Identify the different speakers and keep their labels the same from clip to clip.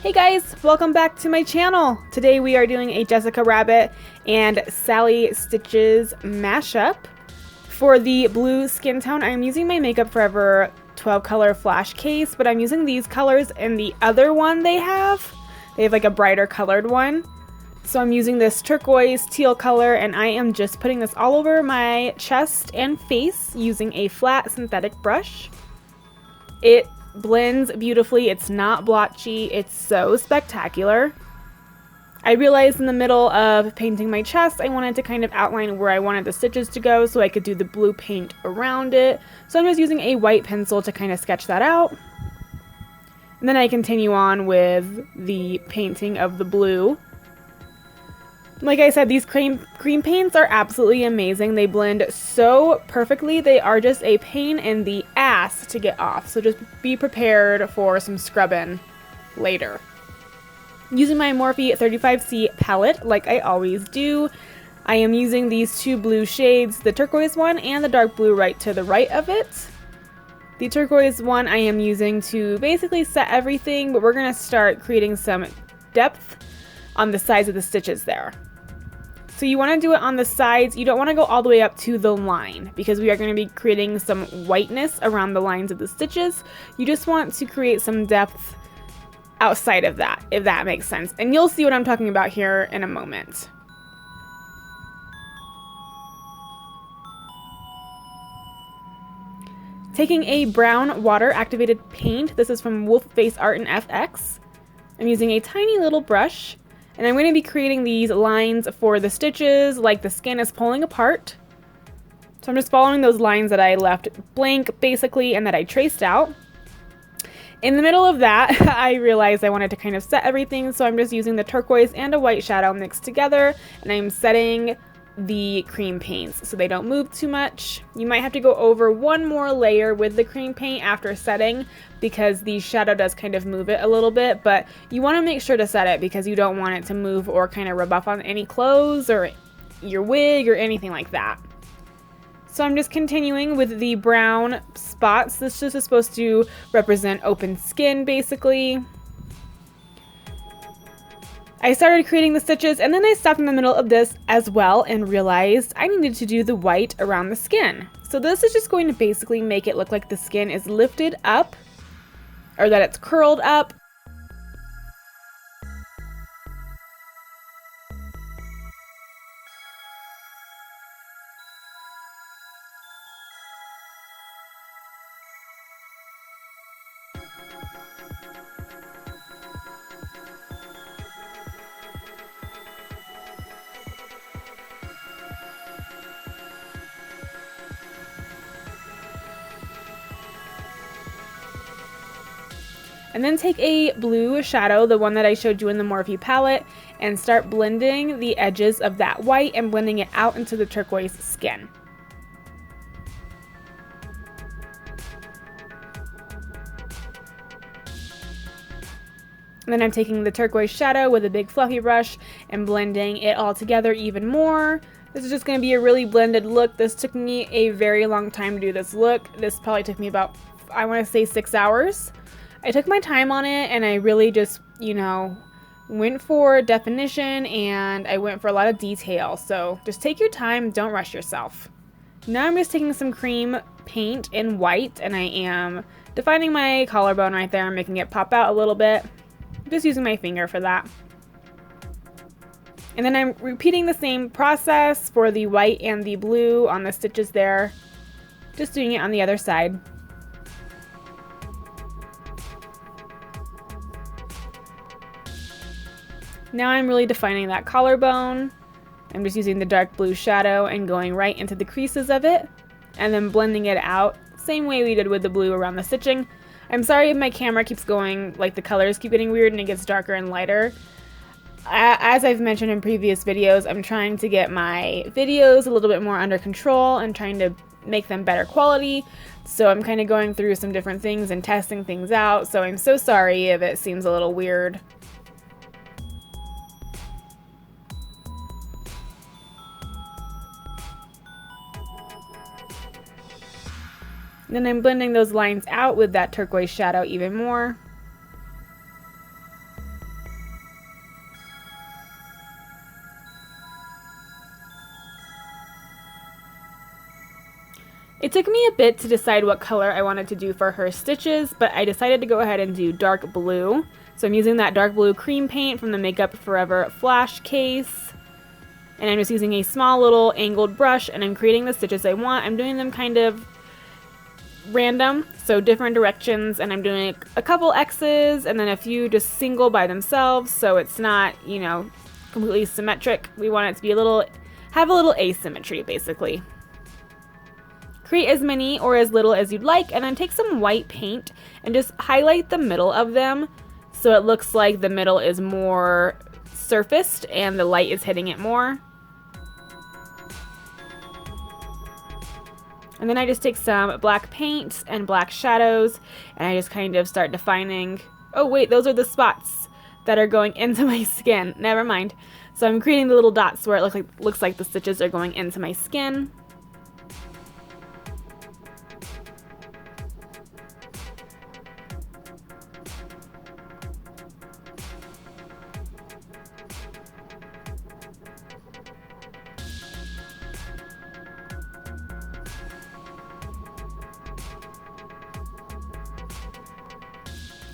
Speaker 1: Hey guys, welcome back to my channel. Today we are doing a Jessica Rabbit and Sally Stitches mashup. For the blue skin tone, I'm using my Makeup Forever 12 color flash case, but I'm using these colors in the other one they have. They have like a brighter colored one. So I'm using this turquoise teal color, and I am just putting this all over my chest and face using a flat synthetic brush. It blends beautifully, it's not blotchy, it's so spectacular. I realized in the middle of painting my chest, I wanted to kind of outline where I wanted the stitches to go so I could do the blue paint around it. So I'm just using a white pencil to kind of sketch that out. And then I continue on with the painting of the blue. Like I said, these cream paints are absolutely amazing. They blend so perfectly. They are just a pain in the ass to get off. So just be prepared for some scrubbing later. Using my Morphe 35C palette, like I always do, I am using these two blue shades, the turquoise one and the dark blue right to the right of it. The turquoise one I am using to basically set everything, but we're going to start creating some depth on the sides of the stitches there. So you want to do it on the sides. You don't want to go all the way up to the line because we are going to be creating some whiteness around the lines of the stitches. You just want to create some depth outside of that, if that makes sense. And you'll see what I'm talking about here in a moment. Taking a brown water activated paint. This is from Wolfe Face Art FX. I'm using a tiny little brush. And I'm going to be creating these lines for the stitches, like the skin is pulling apart. So I'm just following those lines that I left blank, basically, and that I traced out. In the middle of that, I realized I wanted to kind of set everything, so I'm just using the turquoise and a white shadow mixed together, and I'm setting the cream paints so they don't move too much. You might have to go over one more layer with the cream paint after setting because the shadow does kind of move it a little bit, but you want to make sure to set it because you don't want it to move or kind of rub off on any clothes or your wig or anything like that. So I'm just continuing with the brown spots. This just is supposed to represent open skin basically. I started creating the stitches and then I stopped in the middle of this as well and realized I needed to do the white around the skin. So this is just going to basically make it look like the skin is lifted up or that it's curled up. And then take a blue shadow, the one that I showed you in the Morphe palette, and start blending the edges of that white and blending it out into the turquoise skin. And then I'm taking the turquoise shadow with a big fluffy brush and blending it all together even more. This is just going to be a really blended look. This took me a very long time to do this look. This probably took me about, I want to say 6 hours. I took my time on it and I really just, went for definition and I went for a lot of detail. So just take your time, don't rush yourself. Now I'm just taking some cream paint in white and I am defining my collarbone right there and making it pop out a little bit. I'm just using my finger for that. And then I'm repeating the same process for the white and the blue on the stitches there. Just doing it on the other side. Now I'm really defining that collarbone. I'm just using the dark blue shadow and going right into the creases of it and then blending it out same way we did with the blue around the stitching. I'm sorry if my camera keeps going, like the colors keep getting weird and it gets darker and lighter. As I've mentioned in previous videos, I'm trying to get my videos a little bit more under control and trying to make them better quality. So I'm kind of going through some different things and testing things out. So I'm so sorry if it seems a little weird. Then I'm blending those lines out with that turquoise shadow even more. It took me a bit to decide what color I wanted to do for her stitches, but I decided to go ahead and do dark blue. So I'm using that dark blue cream paint from the Makeup Forever flash case. And I'm just using a small little angled brush and I'm creating the stitches I want. I'm doing them kind of random, so different directions, and I'm doing a couple X's and then a few just single by themselves, so it's not, you know, completely symmetric. We want it to be have a little asymmetry basically. Create as many or as little as you'd like, and then take some white paint and just highlight the middle of them so it looks like the middle is more surfaced and the light is hitting it more. And then I just take some black paint and black shadows and I just kind of start defining, oh wait, those are the spots that are going into my skin. Never mind. So I'm creating the little dots where it looks like the stitches are going into my skin.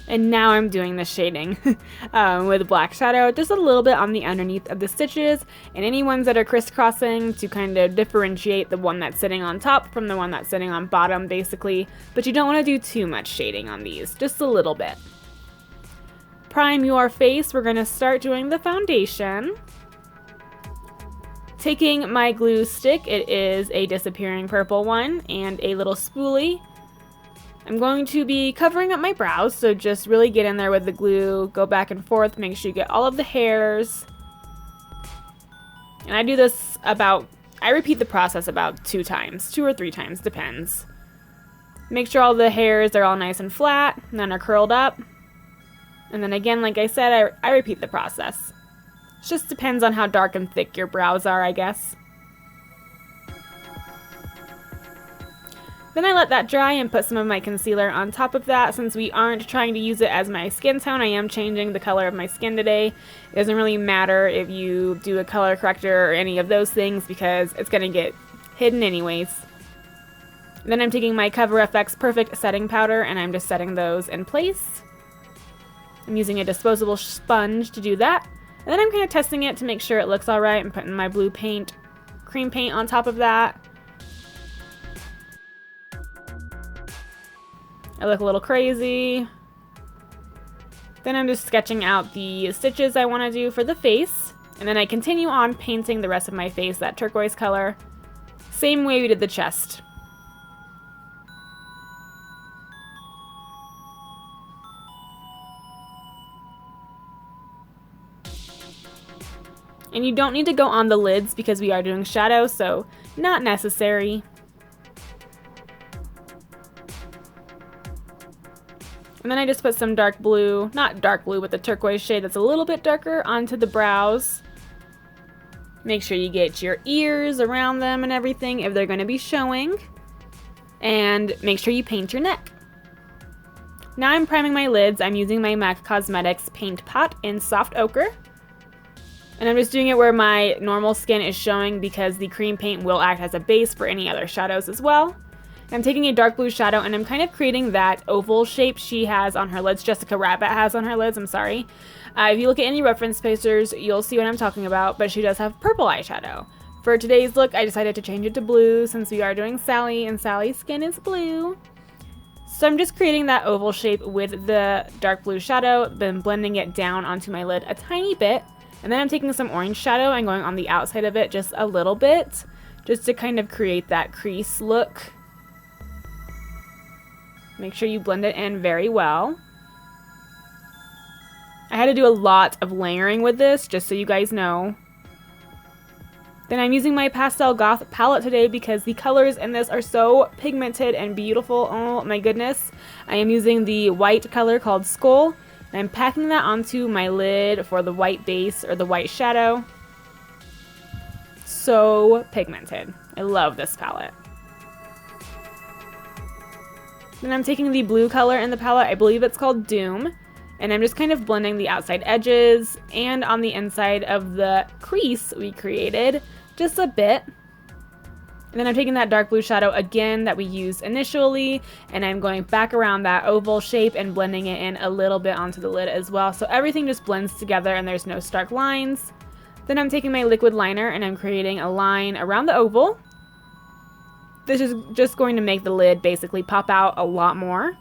Speaker 1: And now I'm doing the shading with black shadow, just a little bit on the underneath of the stitches and any ones that are crisscrossing to kind of differentiate the one that's sitting on top from the one that's sitting on bottom basically. But you don't want to do too much shading on these, just a little bit. Prime your face, we're going to start doing the foundation. Taking my glue stick, it is a disappearing purple one, and a little spoolie. I'm going to be covering up my brows, so just really get in there with the glue, go back and forth, make sure you get all of the hairs. And I do this I repeat the process about 2 or 3 times, depends. Make sure all the hairs are all nice and flat, and then are curled up. And then again, like I said, I repeat the process. It just depends on how dark and thick your brows are, I guess. Then I let that dry and put some of my concealer on top of that. Since we aren't trying to use it as my skin tone, I am changing the color of my skin today. It doesn't really matter if you do a color corrector or any of those things because it's going to get hidden anyways. Then I'm taking my Cover FX Perfect Setting Powder and I'm just setting those in place. I'm using a disposable sponge to do that. And then I'm kind of testing it to make sure it looks alright. I'm putting my blue paint, cream paint on top of that. I look a little crazy. Then I'm just sketching out the stitches I want to do for the face. And then I continue on painting the rest of my face that turquoise color. Same way we did the chest. And you don't need to go on the lids because we are doing shadow, so not necessary. And then I just put some dark blue, not dark blue, but the turquoise shade that's a little bit darker onto the brows. Make sure you get your ears around them and everything if they're going to be showing. And make sure you paint your neck. Now I'm priming my lids. I'm using my MAC Cosmetics paint pot in soft ochre. And I'm just doing it where my normal skin is showing because the cream paint will act as a base for any other shadows as well. I'm taking a dark blue shadow and I'm kind of creating that oval shape she has on her lids, Jessica Rabbit has on her lids, I'm sorry. If you look at any reference pictures, you'll see what I'm talking about, but she does have purple eyeshadow. For today's look, I decided to change it to blue since we are doing Sally and Sally's skin is blue. So I'm just creating that oval shape with the dark blue shadow, then blending it down onto my lid a tiny bit. And then I'm taking some orange shadow and going on the outside of it just a little bit, just to kind of create that crease look. Make sure you blend it in very well. I had to do a lot of layering with this, just so you guys know. Then I'm using my Pastel Goth palette today because the colors in this are so pigmented and beautiful. Oh my goodness. I am using the white color called Skull, and I'm packing that onto my lid for the white base or the white shadow. So pigmented. I love this palette. Then I'm taking the blue color in the palette, I believe it's called Doom, and I'm just kind of blending the outside edges and on the inside of the crease we created just a bit. And then I'm taking that dark blue shadow again that we used initially, and I'm going back around that oval shape and blending it in a little bit onto the lid as well, so everything just blends together and there's no stark lines. Then I'm taking my liquid liner and I'm creating a line around the oval. This is just going to make the lid basically pop out a lot more.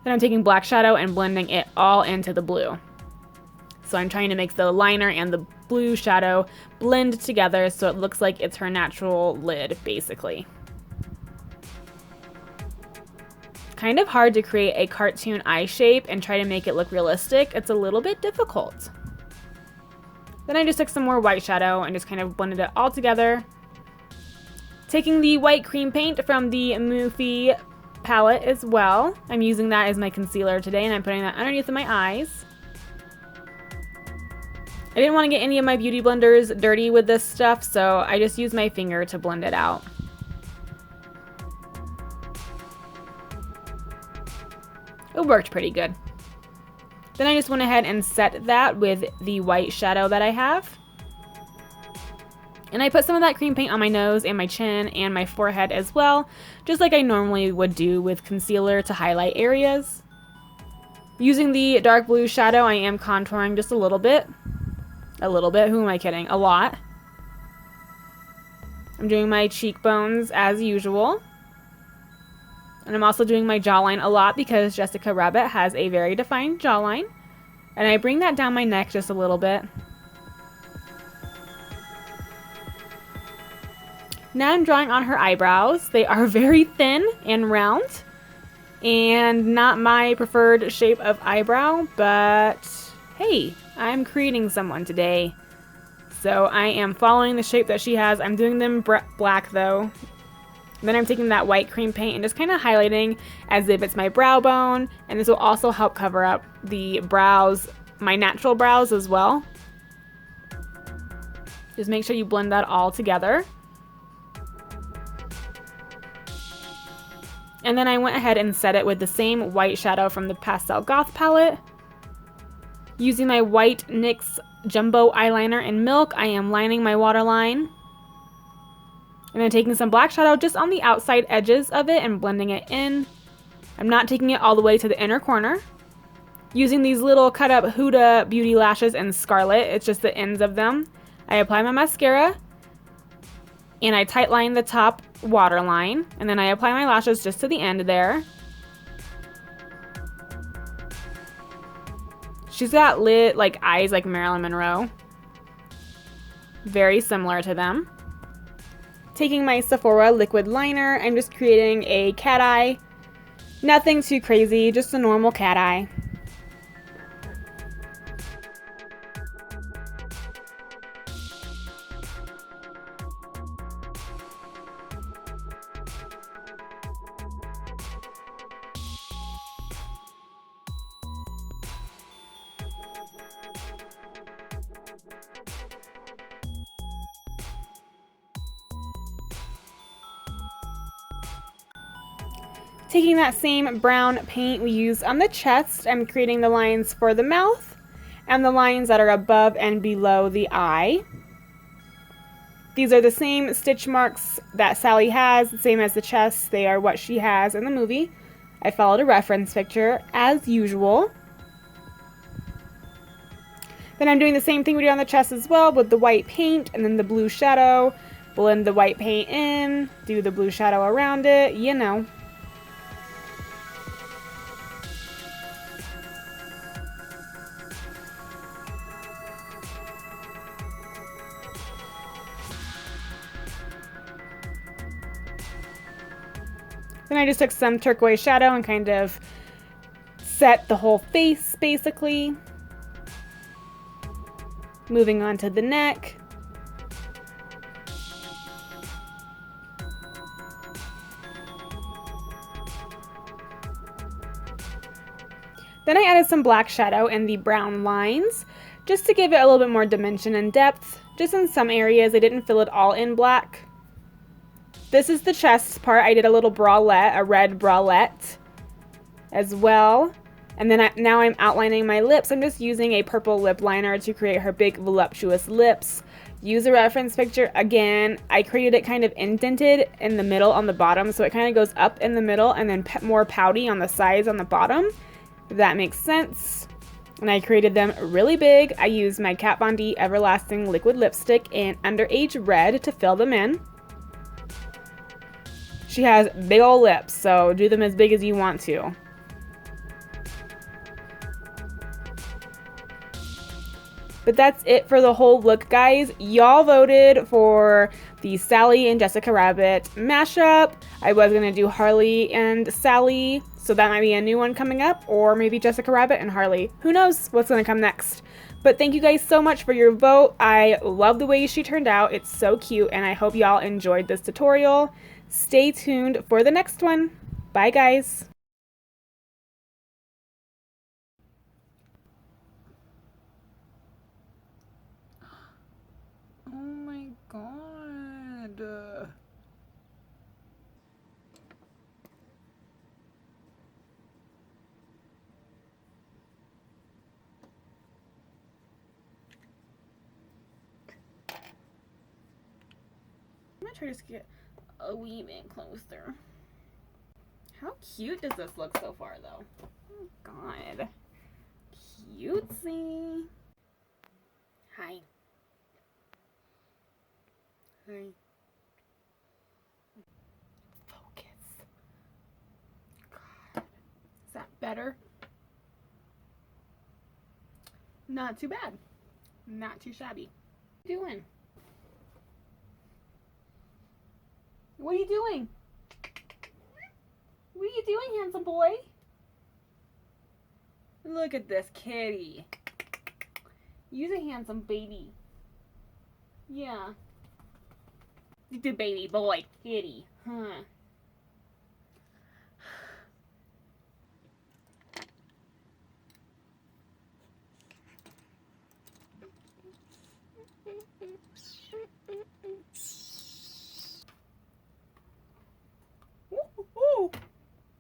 Speaker 1: Then I'm taking black shadow and blending it all into the blue. So I'm trying to make the liner and the blue shadow blend together so it looks like it's her natural lid, basically. Kind of hard to create a cartoon eye shape and try to make it look realistic. It's a little bit difficult. Then I just took some more white shadow and just kind of blended it all together. Taking the white cream paint from the Morphe palette as well. I'm using that as my concealer today, and I'm putting that underneath of my eyes. I didn't want to get any of my beauty blenders dirty with this stuff, so I just used my finger to blend it out. It worked pretty good. Then I just went ahead and set that with the white shadow that I have. And I put some of that cream paint on my nose and my chin and my forehead as well, just like I normally would do with concealer to highlight areas. Using the dark blue shadow, I am contouring just a little bit. A little bit, who am I kidding? A lot. I'm doing my cheekbones as usual. And I'm also doing my jawline a lot because Jessica Rabbit has a very defined jawline. And I bring that down my neck just a little bit. Now I'm drawing on her eyebrows. They are very thin and round, and not my preferred shape of eyebrow, but hey, I'm creating someone today. So I am following the shape that she has. I'm doing them black though. Then I'm taking that white cream paint and just kind of highlighting as if it's my brow bone, and this will also help cover up the brows, my natural brows as well. Just make sure you blend that all together. And then I went ahead and set it with the same white shadow from the Pastel Goth palette. Using my white NYX Jumbo eyeliner in Milk, I am lining my waterline. And then taking some black shadow just on the outside edges of it and blending it in. I'm not taking it all the way to the inner corner. Using these little cut up Huda Beauty lashes in Scarlet, it's just the ends of them. I apply my mascara. And I tightline the top waterline, and then I apply my lashes just to the end there. She's got lit like eyes like Marilyn Monroe. Very similar to them. Taking my Sephora liquid liner, I'm just creating a cat eye. Nothing too crazy, just a normal cat eye. Taking that same brown paint we used on the chest, I'm creating the lines for the mouth and the lines that are above and below the eye. These are the same stitch marks that Sally has, the same as the chest. They are what she has in the movie. I followed a reference picture as usual. Then I'm doing the same thing we did on the chest as well with the white paint and then the blue shadow. Blend the white paint in, do the blue shadow around it, you know. Then I just took some turquoise shadow and kind of set the whole face, basically. Moving on to the neck. Then I added some black shadow in the brown lines, just to give it a little bit more dimension and depth. Just in some areas, I didn't fill it all in black. This is the chest part. I did a little bralette, a red bralette as well. And then now I'm outlining my lips. I'm just using a purple lip liner to create her big voluptuous lips. Use a reference picture. Again, I created it kind of indented in the middle on the bottom, so it kind of goes up in the middle and then more pouty on the sides on the bottom, if that makes sense. And I created them really big. I used my Kat Von D Everlasting Liquid Lipstick in Underage Red to fill them in. She has big old lips, so do them as big as you want to. But that's it for the whole look, guys. Y'all voted for the Sally and Jessica Rabbit mashup. I was going to do Harley and Sally, so that might be a new one coming up, or maybe Jessica Rabbit and Harley. Who knows what's going to come next? But thank you guys so much for your vote. I love the way she turned out. It's so cute, and I hope y'all enjoyed this tutorial. Stay tuned for the next one. Bye, guys. Oh my god. I'm gonna try to get a wee bit closer. How cute does this look so far, though? Oh god. Cutesy. Hi. Hi. Focus. God. Is that better? Not too bad. Not too shabby. What are you doing? What are you doing? What are you doing, handsome boy? Look at this kitty. You're a handsome baby. Yeah. The baby boy kitty, huh?